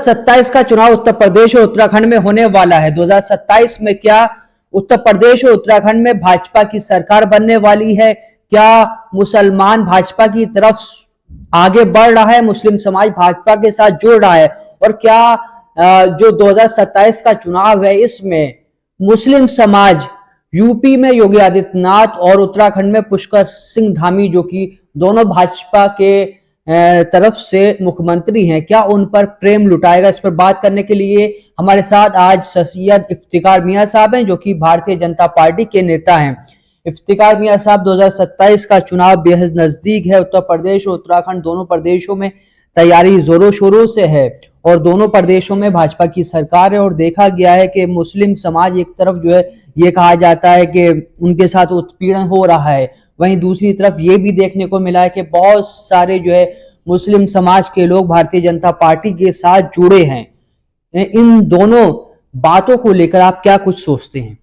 2027 का चुनाव उत्तर प्रदेश और उत्तराखंड में होने वाला है। 2027 में क्या उत्तर प्रदेश और उत्तराखंड में भाजपा की सरकार बनने वाली है? क्या मुसलमान भाजपा की तरफ आगे बढ़ रहा है, मुस्लिम समाज भाजपा के साथ जुड़ रहा है? और क्या जो 2027 का चुनाव है इसमें मुस्लिम समाज यूपी में योगी आदित्यनाथ और उत्तराखंड में पुष्कर सिंह धामी, जो कि दोनों भाजपा के तरफ से मुख्यमंत्री हैं, क्या उन पर प्रेम लुटाएगा? इस पर बात करने के लिए हमारे साथ आज सैयद इफ्तिकार मियां साहब हैं, जो कि भारतीय जनता पार्टी के नेता हैं। इफ्तिकार मियां साहब, 2027 का चुनाव बेहद नजदीक है। उत्तर प्रदेश और उत्तराखंड दोनों प्रदेशों में तैयारी जोरों शोरों से है और दोनों प्रदेशों में भाजपा की सरकार है। और देखा गया है कि मुस्लिम समाज एक तरफ जो है ये कहा जाता है कि उनके साथ उत्पीड़न हो रहा है, वहीं दूसरी तरफ ये भी देखने को मिला है कि बहुत सारे जो है मुस्लिम समाज के लोग भारतीय जनता पार्टी के साथ जुड़े हैं। इन दोनों बातों को लेकर आप क्या कुछ सोचते हैं?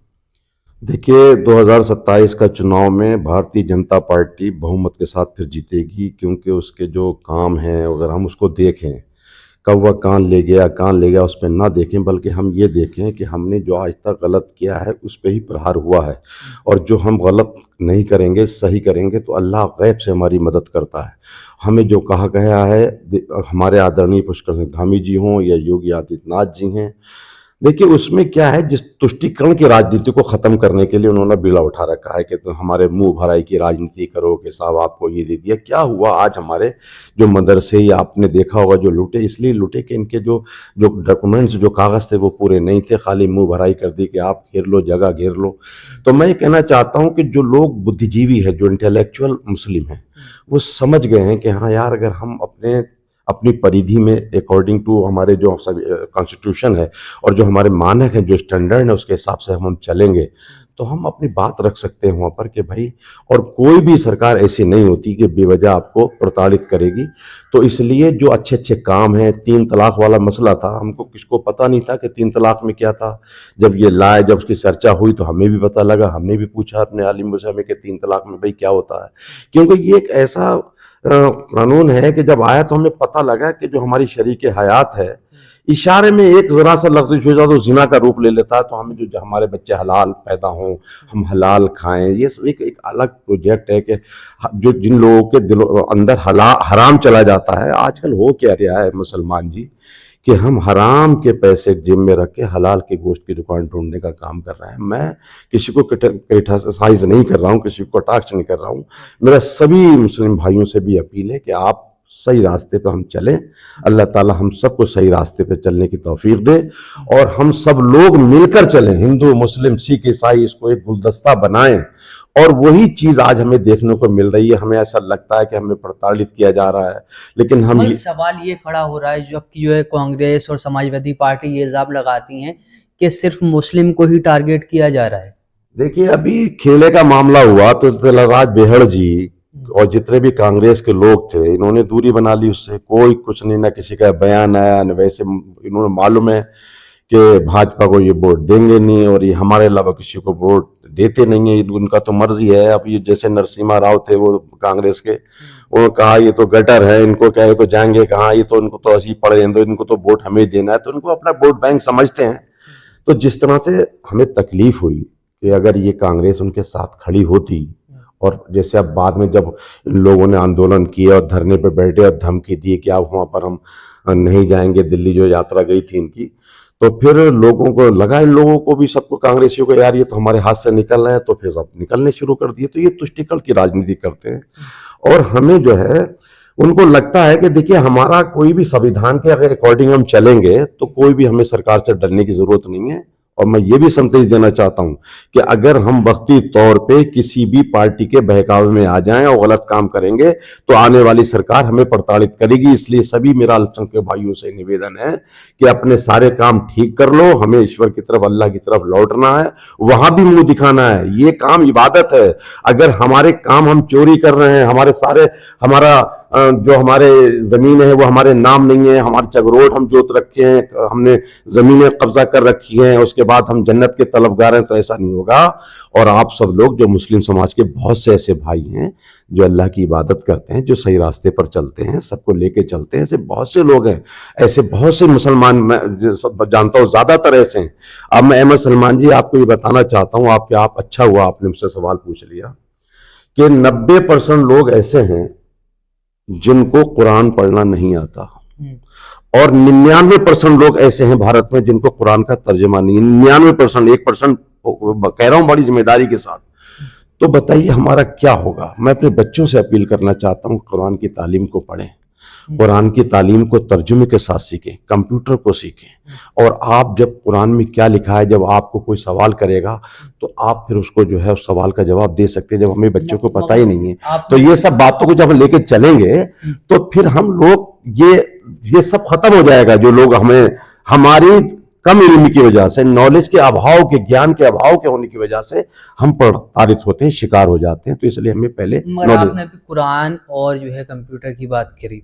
देखिए, 2027 का चुनाव में भारतीय जनता पार्टी बहुमत के साथ फिर जीतेगी, क्योंकि उसके जो काम हैं अगर हम उसको देखें, कब वह कान ले गया उस पर ना देखें, बल्कि हम ये देखें कि हमने जो आज तक गलत किया है उस पर ही प्रहार हुआ है। और जो हम गलत नहीं करेंगे, सही करेंगे तो अल्लाह गैब से हमारी मदद करता है। हमें जो कहा गया है, हमारे आदरणीय पुष्कर सिंह धामी जी हों या योगी आदित्यनाथ जी हैं, देखिए उसमें क्या है, जिस तुष्टीकरण की राजनीति को खत्म करने के लिए उन्होंने बीड़ा उठा रखा है कि तो हमारे मुंह भराई की राजनीति करो कि साहब आपको ये दे दिया। क्या हुआ आज हमारे जो मदरसे या आपने देखा होगा जो लूटे, इसलिए लूटे कि इनके जो डॉक्यूमेंट्स जो कागज थे वो पूरे नहीं थे, खाली मुंह भराई कर दी कि आप घेर लो, जगह घेर लो। तो मैं ये कहना चाहता हूँ कि जो लोग बुद्धिजीवी है, जो इंटेलेक्चुअल मुस्लिम हैं, वो समझ गए हैं कि हाँ यार, अगर हम अपनी परिधि में अकॉर्डिंग टू हमारे जो कॉन्स्टिट्यूशन है और जो हमारे मानक हैं, जो स्टैंडर्ड है, उसके हिसाब से हम चलेंगे तो हम अपनी बात रख सकते हैं वहाँ पर कि भाई, और कोई भी सरकार ऐसी नहीं होती कि बेवजह आपको प्रताड़ित करेगी। तो इसलिए जो अच्छे अच्छे काम हैं, 3 तलाक वाला मसला था, हमको किसको पता नहीं था कि 3 तलाक में क्या था। जब ये लाए, जब उसकी चर्चा हुई तो हमें भी पता लगा, हमने भी पूछा अपने आलिम से हमें कि 3 तलाक में भाई क्या होता है, क्योंकि ये एक ऐसा कानून है कि जब आया तो हमें पता लगा कि जो हमारी शरीके हयात है, इशारे में एक जरा सा लफ्ज़ हो जाए तो जिना का रूप ले लेता है। तो हमें जो हमारे बच्चे हलाल पैदा हों, हम हलाल खाएं, ये सब एक अलग प्रोजेक्ट है कि जो जिन लोगों के दिलों अंदर हराम चला जाता है। आजकल हो क्या रहा है मुसलमान जी कि हम हराम के पैसे जेब में रख के हलाल के गोश्त की दुकान ढूंढने का काम कर रहे हैं। मैं किसी को क्रिटिसाइज नहीं कर रहा हूँ, किसी को कटाक्ष नहीं कर रहा हूँ। मेरा सभी मुस्लिम भाइयों से भी अपील है कि आप सही रास्ते पर हम चलें। अल्लाह ताला हम सबको सही रास्ते पे चलने की तौफीक दे और हम सब लोग मिलकर चलें, हिंदू मुस्लिम सिख ईसाई, इसको एक गुलदस्ता बनाएं। और वही चीज आज हमें देखने को मिल रही है। हमें ऐसा लगता है कि हमें प्रताड़ित किया जा रहा है, लेकिन हम सवाल ये खड़ा हो रहा है, जबकि जो है कांग्रेस और समाजवादी पार्टी ये इल्जाम लगाती हैं कि सिर्फ मुस्लिम को ही टारगेट किया जा रहा है। देखिए, अभी खेले का मामला हुआ तो दिलराज बेहड़ जी और जितने भी कांग्रेस के लोग थे, इन्होंने दूरी बना ली उससे। कोई कुछ नहीं, ना किसी का बयान आया, न वैसे इन्होंने मालूम है कि भाजपा को ये वोट देंगे नहीं और ये हमारे अलावा किसी को वोट देते नहीं है, उनका तो मर्जी है। अब ये जैसे नरसिम्हा राव थे वो कांग्रेस के, उन्होंने कहा ये तो गटर है, इनको क्या, ये तो जाएंगे कहाँ, ये तो इनको तो ऐसी पड़े, तो इनको तो वोट हमें देना है। तो इनको अपना वोट बैंक समझते हैं। तो जिस तरह से हमें तकलीफ हुई कि अगर ये कांग्रेस उनके साथ खड़ी होती, और जैसे अब बाद में जब लोगों ने आंदोलन किया और धरने पर बैठे और धमकी दी कि आप वहाँ पर हम नहीं जाएंगे, दिल्ली जो यात्रा गई थी इनकी, तो फिर लोगों को लगा, इन लोगों को भी, सबको कांग्रेसियों को, यार ये तो हमारे हाथ से निकल रहे हैं, तो फिर सब निकलने शुरू कर दिए। तो ये तुष्टिकरण की राजनीति करते हैं और हमें जो है उनको लगता है कि देखिए, हमारा कोई भी संविधान के अगर अकॉर्डिंग हम चलेंगे तो कोई भी हमें सरकार से डरने की जरूरत नहीं है। और मैं ये भी संदेश देना चाहता हूं कि अगर हम वक्ती तौर पे किसी भी पार्टी के बहकावे में आ जाएं और गलत काम करेंगे तो आने वाली सरकार हमें प्रताड़ित करेगी। इसलिए सभी मेरा अल्पसंख्यक भाइयों से निवेदन है कि अपने सारे काम ठीक कर लो। हमें ईश्वर की तरफ, अल्लाह की तरफ लौटना है, वहां भी मुंह दिखाना है। ये काम इबादत है। अगर हमारे काम हम चोरी कर रहे हैं, हमारा जो हमारे जमीन है वो हमारे नाम नहीं है, हमारे चगरोट हम जोत रखे हैं, हमने जमीनें कब्जा कर रखी हैं, उसके बाद हम जन्नत के तलबगार हैं, तो ऐसा नहीं होगा। और आप सब लोग जो मुस्लिम समाज के बहुत से ऐसे भाई हैं जो अल्लाह की इबादत करते हैं, जो सही रास्ते पर चलते हैं, सबको लेके चलते हैं, ऐसे बहुत से लोग हैं, ऐसे बहुत से मुसलमान मैं सब जानता हूँ, ज्यादातर ऐसे हैं। अब मैं अहमद सलमान जी आपको ये बताना चाहता हूँ, आप अच्छा हुआ आपने मुझसे सवाल पूछ लिया कि 90% लोग ऐसे हैं जिनको कुरान पढ़ना नहीं आता, और 99% लोग ऐसे हैं भारत में जिनको कुरान का तर्जुमा नहीं है। 99%, 1% कह रहा हूं बड़ी जिम्मेदारी के साथ। तो बताइए हमारा क्या होगा। मैं अपने बच्चों से अपील करना चाहता हूं, कुरान की तालीम को पढ़ें, कुरान की तालीम को तर्जुमे के साथ सीखें, कंप्यूटर को सीखें। और आप जब कुरान में क्या लिखा है, जब आपको कोई सवाल करेगा तो आप फिर उसको जो है उस सवाल का जवाब दे सकते हैं। जब हमें बच्चों को पता ही नहीं है, तो ये सब बातों को जब हम लेके चलेंगे तो फिर हम लोग ये सब खत्म हो जाएगा। जो लोग हमारी कम इल्म की वजह से, नॉलेज के अभाव के, ज्ञान के अभाव के होने की वजह से हम प्रताड़ित होते हैं, शिकार हो जाते हैं। तो इसलिए हमें पहले आपने अभी कुरान और जो है कंप्यूटर की बात करी,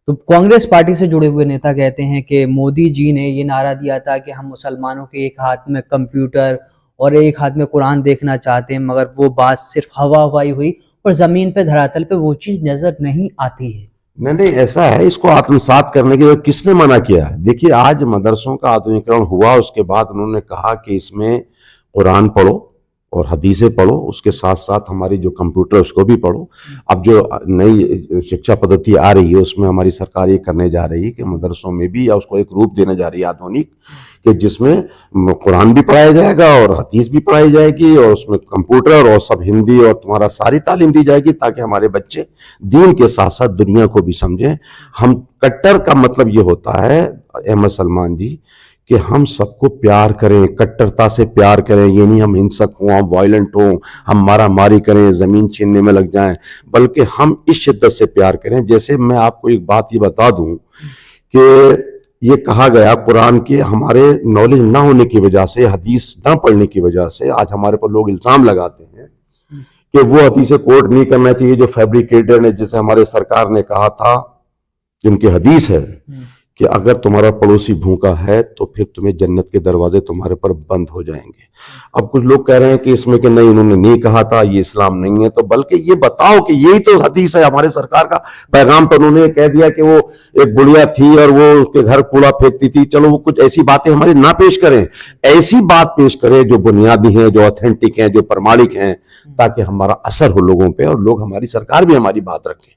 तो कांग्रेस पार्टी से जुड़े हुए नेता कहते हैं कि मोदी जी ने ये नारा दिया था कि हम मुसलमानों के एक हाथ में कंप्यूटर और एक हाथ में कुरान देखना चाहते हैं, मगर वो बात सिर्फ हवा हवाई हुई और जमीन पे धरातल पे वो चीज नजर नहीं आती है। नहीं, ऐसा है, इसको आत्मसात करने के लिए किसने मना किया है? देखिए, आज मदरसों का आधुनिकीकरण हुआ, उसके बाद उन्होंने कहा कि इसमें कुरान पढ़ो और हदीसें पढ़ो, उसके साथ साथ हमारी जो कंप्यूटर उसको भी पढ़ो। अब जो नई शिक्षा पद्धति आ रही है उसमें हमारी सरकार ये करने जा रही है कि मदरसों में भी या उसको एक रूप देने जा रही है आधुनिक, कि जिसमें कुरान भी पढ़ाया जाएगा और हदीस भी पढ़ाई जाएगी, और उसमें कंप्यूटर और सब हिंदी और तुम्हारा सारी तालीम दी जाएगी, ताकि हमारे बच्चे दीन के साथ साथ दुनिया को भी समझें। हम कट्टर का मतलब ये होता है अहमद सलमान जी कि हम सबको प्यार करें, कट्टरता से प्यार करें। ये नहीं हम हिंसक हों, हम वायलेंट हों, हम मारा मारी करें, जमीन छीनने में लग जाएं, बल्कि हम इस शिद्दत से प्यार करें। जैसे मैं आपको एक बात ये बता दूं कि ये कहा गया कुरान के हमारे नॉलेज ना होने की वजह से, हदीस ना पढ़ने की वजह से आज हमारे पर लोग इल्जाम लगाते हैं कि वो हदीसें कोट नहीं करना चाहिए जो फैब्रिकेटेड है। जैसे हमारे सरकार ने कहा था, जिनकी हदीस है कि अगर तुम्हारा पड़ोसी भूखा है तो फिर तुम्हें जन्नत के दरवाजे तुम्हारे पर बंद हो जाएंगे। अब कुछ लोग कह रहे हैं कि इसमें कि नहीं, उन्होंने नहीं कहा था, ये इस्लाम नहीं है। तो बल्कि ये बताओ कि यही तो हदीस है, हमारे सरकार का पैगाम। तो उन्होंने कह दिया कि वो एक बुढ़िया थी और वो उसके घर कूड़ा फेंकती थी। चलो वो कुछ ऐसी बातें हमारी ना पेश करें, ऐसी बात पेश करें जो बुनियादी हैं, जो ऑथेंटिक हैं, जो प्रमाणिक हैं, ताकि हमारा असर हो लोगों पे और लोग, हमारी सरकार भी हमारी बात रखें।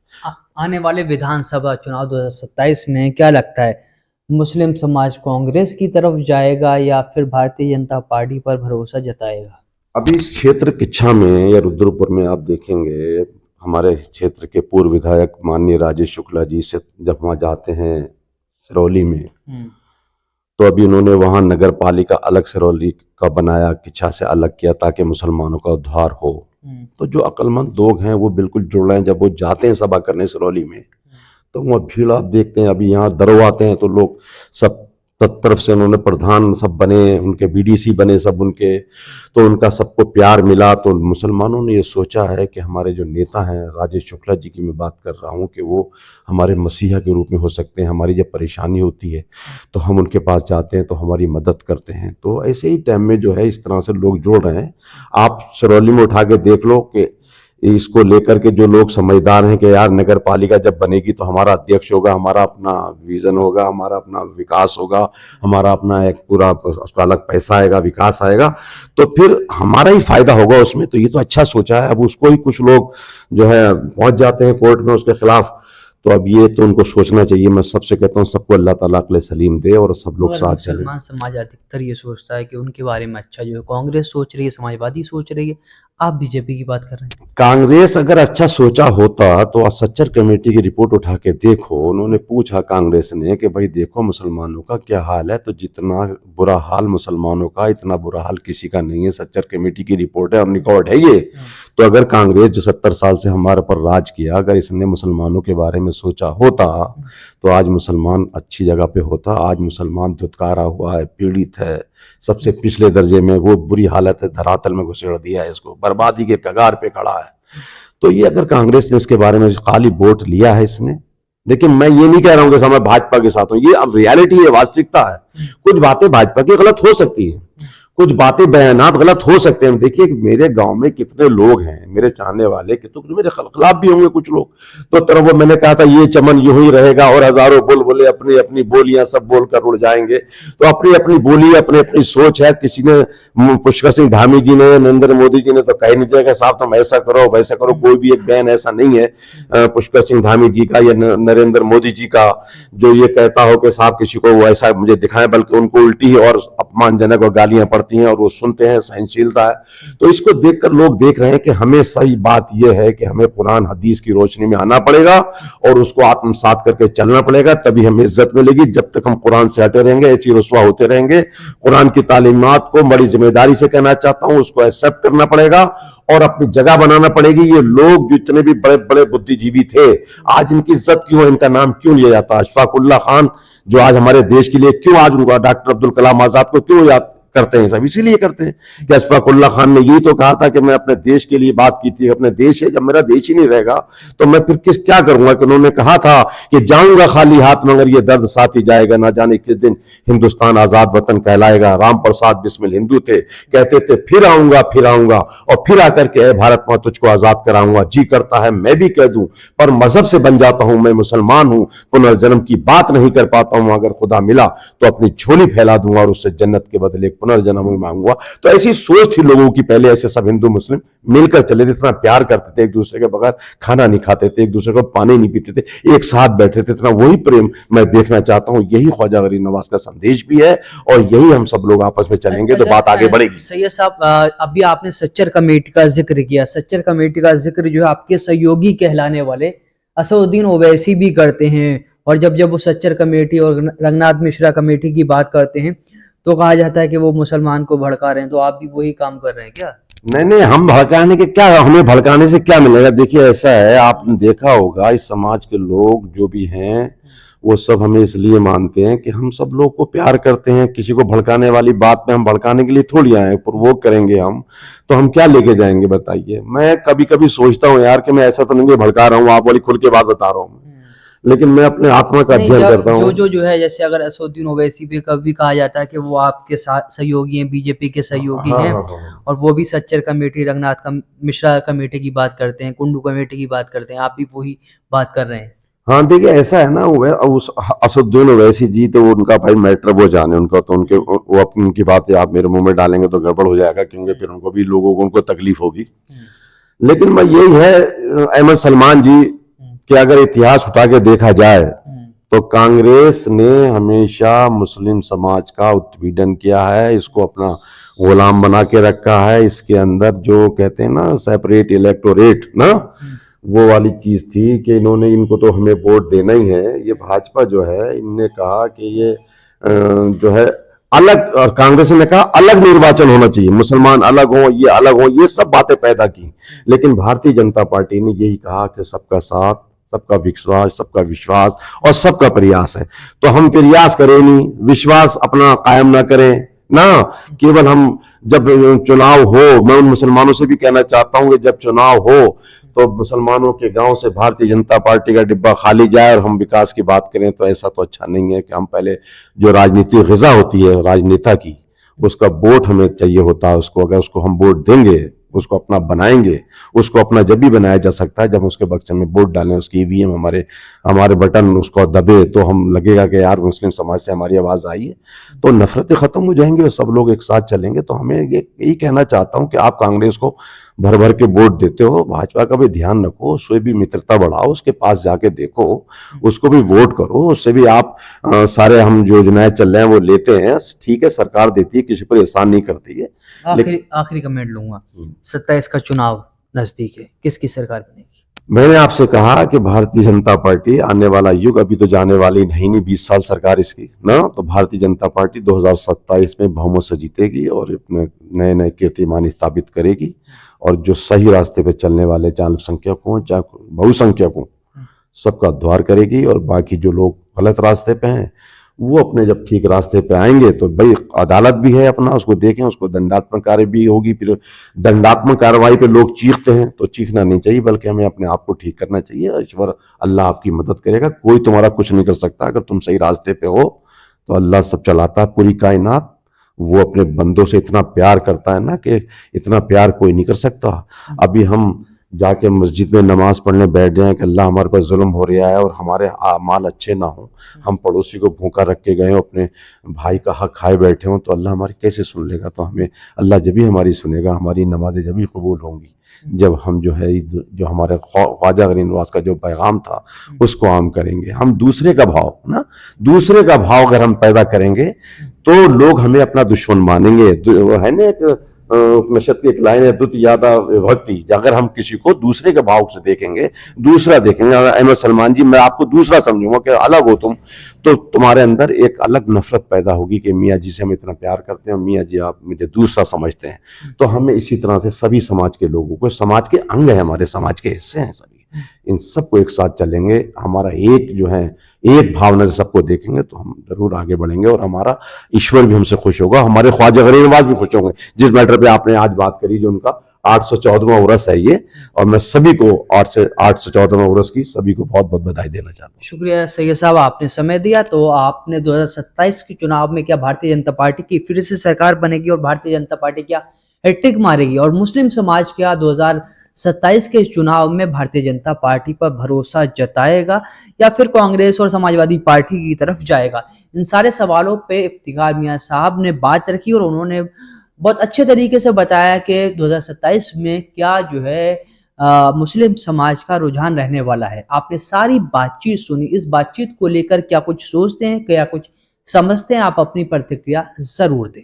आने वाले विधानसभा चुनाव 2027 में क्या लगता है, मुस्लिम समाज कांग्रेस की तरफ जाएगा या फिर भारतीय जनता पार्टी पर भरोसा जताएगा? अभी क्षेत्र किच्छा में या रुद्रपुर में आप देखेंगे, हमारे क्षेत्र के पूर्व विधायक माननीय राजेश शुक्ला जी से जब वहाँ जाते हैं सिरौली में, तो अभी उन्होंने वहाँ नगर पालिका अलग सिरौली का बनाया, किच्छा से अलग किया, ताकि मुसलमानों का उद्धार हो। तो जो अक्लमंद लोग हैं वो बिल्कुल जुड़ रहे हैं। जब वो जाते हैं सभा करने सिरौली में, तो वहाँ भीड़ आप देखते हैं। अभी यहाँ दरवाते हैं तो लोग सब तरफ से, उन्होंने प्रधान सब बने, उनके बीडीसी बने सब उनके, तो उनका सबको प्यार मिला। तो मुसलमानों ने ये सोचा है कि हमारे जो नेता हैं, राजेश शुक्ला जी की मैं बात कर रहा हूँ, कि वो हमारे मसीहा के रूप में हो सकते हैं। हमारी जब परेशानी होती है तो हम उनके पास जाते हैं तो हमारी मदद करते हैं। तो ऐसे ही टाइम में जो है इस तरह से लोग जुड़ रहे हैं। आप सिरौली में उठा के देख लो कि इसको लेकर के जो लोग समझदार हैं कि यार नगर पालिका जब बनेगी तो हमारा अध्यक्ष होगा, हमारा अपना विजन होगा, हमारा अपना विकास होगा, हमारा अपना एक पूरा उसका अलग पैसा आएगा, विकास आएगा, तो फिर हमारा ही फायदा होगा उसमें। तो ये तो अच्छा सोचा है। अब उसको ही कुछ लोग जो है पहुंच जाते हैं कोर्ट में उसके खिलाफ। तो अब ये तो उनको सोचना चाहिए। मैं सबसे कहता हूँ सबको अल्लाह ताला अक्ल सलीम दे और सब लोग साथ चलें। मुसलमान समाज अधिकतर ये सोचता है कि उनके बारे में अच्छा जो है कांग्रेस सोच रही है, समाजवादी सोच रही है, आप बीजेपी की बात कर रहे हैं। कांग्रेस अगर अच्छा सोचा होता तो सच्चर कमेटी की रिपोर्ट उठा के देखो। उन्होंने पूछा कांग्रेस ने कि भाई देखो मुसलमानों का क्या हाल है, तो जितना बुरा हाल मुसलमानों का, इतना बुरा हाल किसी का नहीं है। सच्चर कमेटी की रिपोर्ट है, हम रिकॉर्ड है ये। तो अगर कांग्रेस जो 70 साल से हमारे पर राज किया, अगर इसने मुसलमानों के बारे में सोचा होता तो आज मुसलमान अच्छी जगह पे होता। आज मुसलमान धुतकारा हुआ है, पीड़ित है, सबसे पिछले दर्जे में, वो बुरी हालत है, धरातल में घुसेड़ दिया है, इसको बर्बादी के कगार पे खड़ा है। तो ये अगर कांग्रेस ने इसके बारे में खाली वोट लिया है इसने, लेकिन मैं ये नहीं कह रहा हूं कि मैं भाजपा के साथ हूं, ये अब रियलिटी है, वास्तविकता है। कुछ बातें भाजपा की गलत हो सकती है, कुछ बातें बयानात गलत हो सकते हैं। देखिए मेरे गांव में कितने लोग हैं मेरे चाहने वाले कि तो मेरे खिलाफ भी होंगे कुछ लोग, तो तरफ वो मैंने कहा था ये चमन यूं ही रहेगा और हजारों बुलबुले अपनी अपनी बोलियां सब बोलकर उड़ जाएंगे। तो अपनी अपनी बोली अपनी अपनी सोच है। किसी ने पुष्कर सिंह धामी जी ने, नरेंद्र मोदी जी ने तो कह नहीं दिया कि साहब तुम ऐसा करो वैसा करो, कोई भी एक बयान ऐसा नहीं है पुष्कर सिंह धामी जी का या नरेंद्र मोदी जी का जो ये कहता हो कि साहब किसी को वो ऐसा मुझे दिखाएं, बल्कि उनको उल्टी और अपमानजनक और गालियां पड़ती हैं और वो सुनते हैं, सहनशीलता है। तो इसको देखकर लोग देख रहे हैं कि हमें सही बात यह है कि हमें कुरान हदीस की रोशनी में आना पड़ेगा और उसको आत्मसात करके चलना पड़ेगा, तभी हमें इज्जत मिलेगी। जब तक हम कुरान से हटे रहेंगे ऐसे ही रुसवा होते रहेंगे। कुरान की तालीमात को बड़ी जिम्मेदारी से कहना चाहता हूं, उसको एक्सेप्ट करना पड़ेगा और अपनी जगह बनाना पड़ेगी। ये लोग जितने भी बड़े बड़े बुद्धिजीवी थे, आज इनकी इज्जत क्यों है, इनका नाम क्यों लिया जाता है? अशफाक उल्लाह खान जो आज हमारे देश के लिए क्यों, आज उनका डॉक्टर अब्दुल कलाम आजाद को क्यों याद करते हैं? सब इसीलिए करते हैं कि अशफाक उल्लाह खान ने यही तो कहा था कि मैं अपने देश के लिए बात की थी, अपने देश है, जब मेरा देश ही नहीं रहेगा तो मैं फिर क्या करूंगा। कि उन्होंने कहा था कि जाऊंगा खाली हाथ मगर ये दर्द साथ ही जाएगा, ना जाने किस दिन हिंदुस्तान आजाद वतन कहलाएगा। राम प्रसाद बिस्मिल हिंदू थे, कहते थे फिर आऊंगा और फिर आकर के भारत मां तुझको आजाद कराऊंगा। जी करता है मैं भी कह दूं पर मजहब से बन जाता हूं, मैं मुसलमान हूं, पुनर्जन्म की बात नहीं कर पाता हूं, अगर खुदा मिला तो अपनी झोली फैला दूंगा और उससे जन्नत के बदले पुनर्जन्म मांगूंगा। तो ऐसी सोच थी लोगों की पहले, ऐसे सब हिंदू मुस्लिम मिलकर चले थे, इतना प्यार करते थे एक दूसरे के, बगैर खाना नहीं खाते थे, एक दूसरे को पानी नहीं पीते थे, एक साथ बैठते थे। इतना वही प्रेम मैं देखना चाहता हूं। यही ख्वाजा गरीब नवाज का संदेश भी है और यही हम सब लोग आपस में चलेंगे तो बात आगे बढ़ेगी। सैयद साहब, अभी आपने सच्चर कमेटी का जिक्र किया। सच्चर कमेटी का जिक्र जो है आपके सहयोगी कहलाने वाले असदुद्दीन ओवैसी भी करते हैं, और जब जब वो सच्चर कमेटी और रंगनाथ मिश्रा कमेटी की बात करते हैं तो कहा जाता है कि वो मुसलमान को भड़का रहे हैं। तो आप भी वही काम कर रहे हैं क्या? नहीं, हम भड़काने के क्या, हमें भड़काने से क्या मिलेगा? देखिए ऐसा है, आपने देखा होगा इस समाज के लोग जो भी हैं वो सब हमें इसलिए मानते हैं कि हम सब लोग को प्यार करते हैं। किसी को भड़काने वाली बात में हम भड़काने के लिए थोड़ी आए, प्रोवोक करेंगे हम तो हम क्या लेके जाएंगे बताइए। मैं कभी कभी सोचता हूँ यार कि मैं ऐसा तो नहीं भड़का रहा हूँ, आप वाली खुल के बात बता रहा हूँ, लेकिन मैं अपने आत्मा का अध्ययन करता हूँ। जो है, जैसे अगर असदुद्दीन ओवैसी पे कभी कहा जाता है कि वो आपके साथ सहयोगी हैं, बीजेपी के सहयोगी हैं, और वो भी सच्चर कमेटी रंगनाथ मिश्रा कमेटी की बात करते हैं, कुंडू कमेटी की बात करते हैं, आप भी वही बात कर रहे हैं। हाँ देखिए ऐसा है ना, उस असदुद्दीन ओवैसी जी तो उनका भाई मैटर वो जाने, उनका तो उनके वो अपनी उनकी बातें आप मेरे मुंह में डालेंगे तो गड़बड़ हो जाएगा, क्योंकि फिर उनको भी लोगों को उनको तकलीफ होगी। लेकिन मैं यही है अहमद सलमान जी कि अगर इतिहास उठा के देखा जाए तो कांग्रेस ने हमेशा मुस्लिम समाज का उत्पीड़न किया है, इसको अपना गुलाम बना के रखा है। इसके अंदर जो कहते हैं ना सेपरेट इलेक्टोरेट ना, वो वाली चीज थी कि इनको तो हमें वोट देना ही है। ये भाजपा जो है इनने कहा कि ये जो है अलग, और कांग्रेस ने कहा अलग निर्वाचन होना चाहिए, मुसलमान अलग हो, ये अलग हो, ये सब बातें पैदा की। लेकिन भारतीय जनता पार्टी ने यही कहा कि सबका साथ, सबका विश्वास और सबका प्रयास है। तो हम प्रयास करें नहीं, विश्वास अपना कायम ना करें ना, केवल हम जब चुनाव हो, मैं उन मुसलमानों से भी कहना चाहता हूं कि जब चुनाव हो तो मुसलमानों के गांव से भारतीय जनता पार्टी का डिब्बा खाली जाए और हम विकास की बात करें, तो ऐसा तो अच्छा नहीं है कि हम पहले जो राजनीतिक ग़िज़ा होती है राजनेता की, उसका वोट हमें चाहिए होता है। उसको अगर उसको हम वोट देंगे, उसको अपना बनाएंगे, उसको अपना जब भी बनाया जा सकता है जब उसके बक्से में वोट डालें, उसकी ईवीएम हमारे बटन उसको दबे तो हम लगेगा कि यार मुस्लिम समाज से हमारी आवाज आई है, तो नफरतें खत्म हो जाएंगी और सब लोग एक साथ चलेंगे। तो हमें यही कहना चाहता हूं कि आप कांग्रेस को भर भर के वोट देते हो, भाजपा का भी ध्यान रखो, उससे भी मित्रता बढ़ाओ, उसके पास जाके देखो, उसको भी वोट करो, उससे भी आप सारे हम जो योजनाएं चल रहे हैं वो लेते हैं, ठीक है सरकार देती है, किसी पर एहसान नहीं करती है। आखिरी कमेंट लूंगा, 27 का चुनाव नजदीक है, किसकी सरकार बनेगी? मैंने आपसे कहा कि भारतीय जनता पार्टी आने वाला युग, अभी तो जाने वाली नहीं 20 साल सरकार इसकी ना, तो भारतीय जनता पार्टी 2027 में बहुमत से जीतेगी और अपने नए नए कीर्तिमान स्थापित करेगी, और जो सही रास्ते पे चलने वाले चाहे अल्पसंख्यक हों चाहे बहुसंख्यक हों, सबका उद्धार करेगी, और बाकी जो लोग गलत रास्ते पे हैं वो अपने जब ठीक रास्ते पे आएंगे तो भाई अदालत भी है अपना, उसको देखें, उसको दंडात्मक कार्रवाई भी होगी। फिर दंडात्मक कार्रवाई पे लोग चीखते हैं तो चीखना नहीं चाहिए, बल्कि हमें अपने आप को ठीक करना चाहिए। ईश्वर अल्लाह आपकी मदद करेगा, कोई तुम्हारा कुछ नहीं कर सकता। अगर तुम सही रास्ते पे हो तो अल्लाह सब चलाता है पूरी कायनात। वो अपने बंदों से इतना प्यार करता है ना कि इतना प्यार कोई नहीं कर सकता। अभी हम जाके मस्जिद में नमाज पढ़ने बैठ जाएं कि अल्लाह हमारे पर जुल्म हो रहा है और हमारे माल अच्छे ना हो, हम पड़ोसी को भूखा रख के गए हो, अपने भाई का हक खाए बैठे हों, तो अल्लाह हमारी कैसे सुन लेगा? तो हमें अल्लाह जब भी हमारी सुनेगा, हमारी नमाजें जब भी कबूल होंगी जब हम जो है जो हमारे ख्वाजा गरीब नवाज का जो पैगाम था उसको आम करेंगे। हम दूसरे का भाव ना, दूसरे का भाव अगर हम पैदा करेंगे तो लोग हमें अपना दुश्मन मानेंगे। वो है ना एक उपनिषद की एक लाइन है, दुत यादा भक्ति। अगर हम किसी को दूसरे के भाव से देखेंगे, दूसरा देखेंगे, अहमद सलमान जी मैं आपको दूसरा समझूंगा कि अलग हो तुम, तो तुम्हारे अंदर एक अलग नफरत पैदा होगी कि मियाँ जी से हम इतना प्यार करते हैं, मियाँ जी आप मुझे दूसरा समझते हैं। तो हमें इसी तरह से सभी समाज के लोगों को, समाज के अंग है, हमारे समाज के हिस्से हैं सभी, इन सबको एक साथ चलेंगे, हमारा एक जो है एक भावना से सबको देखेंगे तो हम जरूर आगे बढ़ेंगे और हमारा ईश्वर भी हमसे खुश होगा, हमारे ख्वाजा गरीब नवाज भी खुश होंगे। जिस मैटर पे आपने आज बात करी, जो उनका 814वां उर्स है ये, और मैं सभी को 814वां उर्स की सभी को बहुत बहुत बधाई देना चाहता हूँ। शुक्रिया सैयद साहब, आपने समय दिया। तो आपने 2027 के चुनाव में क्या भारतीय जनता पार्टी की फिर से सरकार बनेगी और भारतीय जनता पार्टी क्या हैट्रिक मारेगी, और मुस्लिम समाज क्या 2027 के चुनाव में भारतीय जनता पार्टी पर भरोसा जताएगा या फिर कांग्रेस और समाजवादी पार्टी की तरफ जाएगा? इन सारे सवालों पे इफ्तिखार मियां साहब ने बात रखी और उन्होंने बहुत अच्छे तरीके से बताया कि 2027 में क्या जो है मुस्लिम समाज का रुझान रहने वाला है। आपने सारी बातचीत सुनी, इस बातचीत को लेकर क्या कुछ सोचते हैं, क्या कुछ समझते हैं? आप अपनी प्रतिक्रिया जरूर दें।